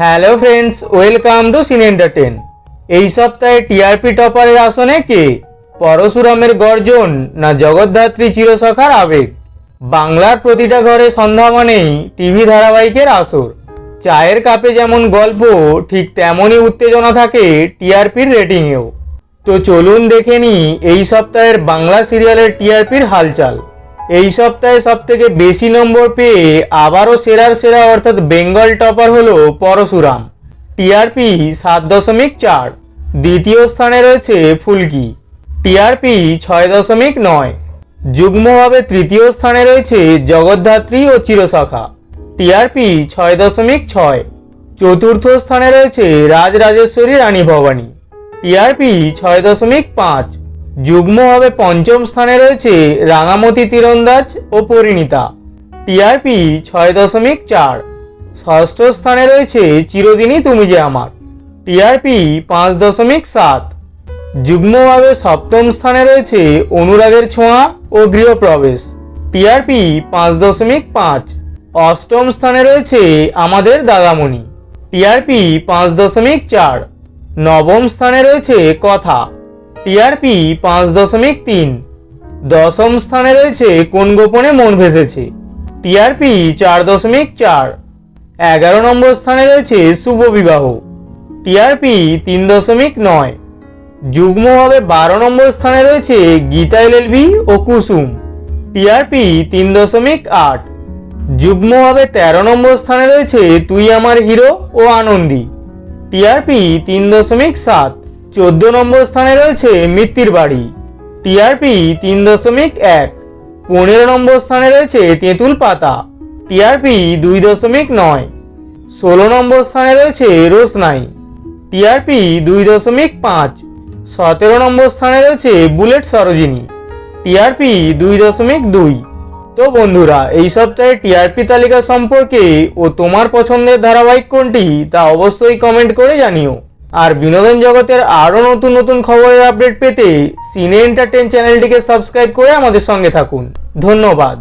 Hello friends, welcome to সিনে entertain. এই সপ্তাহে টিআরপি টপারের আসনে কে? পরশুরামের গর্জন না জগদ্ধাত্রী চিরসখার আবেগ? বাংলার প্রতিটা ঘরে সন্ধ্যা মানেই টিভি ধারাবাহিকের আসর। চায়ের কাপে যেমন গল্প, ঠিক তেমনই উত্তেজনা থাকে টিআরপির রেটিংয়েও। তো চলুন দেখে নিই এই সপ্তাহের বাংলা সিরিয়ালের টিআরপির হালচাল। এই সপ্তাহে সবথেকে বেশি নম্বর পেয়ে আবারও সেরার সেরা অর্থাৎ বেঙ্গল টপার হলো পরশুরাম। টিআরপি 7.4। দ্বিতীয় স্থানে রয়েছে ফুলকি, টিআরপি 6.9। যুগ্মভাবে তৃতীয় স্থানে রয়েছে জগদ্ধাত্রী ও চিরসখা, টিআরপি 6.6। চতুর্থ স্থানে রয়েছে রাজরাজেশ্বরী রানী ভবানী, টিআরপি 6.5। যুগ্মভাবে পঞ্চম স্থানে রয়েছে রাঙামতি তীরন্দাজ ও পরিণীতা, টিআরপি 6.4। ষষ্ঠ স্থানে রয়েছে চিরদিনই তুমি যে আমার, টিআরপি 5.7। যুগ্মভাবে সপ্তম স্থানে রয়েছে অনুরাগের ছোঁয়া ও গৃহপ্রবেশ, টিআরপি 5.5। অষ্টম স্থানে রয়েছে আমাদের দাদামণি, টিআরপি 5.4। নবম স্থানে রয়েছে কথা, টিআরপি 5.3। দশম স্থানে রয়েছে কোন গোপনে মন ভেসেছে, টিআরপি 4.4। 11 নম্বর স্থানে রয়েছে শুভ বিবাহ, টিআরপি 3.9। যুগ্মভাবে 12 নম্বর স্থানে রয়েছে গীতা এলএলবি ও কুসুম, টিআরপি 3.8। যুগ্মভাবে 13 নম্বর স্থানে রয়েছে তুই আমার হিরো ও আনন্দী, টিআরপি 3.7। 14 নম্বর স্থানে রয়েছে মিত্তির বাড়ি, টিআরপি 3.1। 15 নম্বর স্থানে রয়েছে তেঁতুল পাতা, টিআরপি 2.9। 16 নম্বর স্থানে রয়েছে রোশনাই, টিআরপি 2.5। 17 নম্বর স্থানে রয়েছে বুলেট সরোজিনী, টিআরপি 2.2। তো বন্ধুরা, এই সপ্তাহে টিআরপি তালিকা সম্পর্কে ও তোমার পছন্দের ধারাবাহিক কোনটি তা অবশ্যই কমেন্ট করে জানিও। আর বিনোদন জগতের আরও নতুন নতুন খবরের আপডেট পেতে সিনে এন্টারটেন চ্যানেলটিকে সাবস্ক্রাইব করে আমাদের সঙ্গে থাকুন। ধন্যবাদ।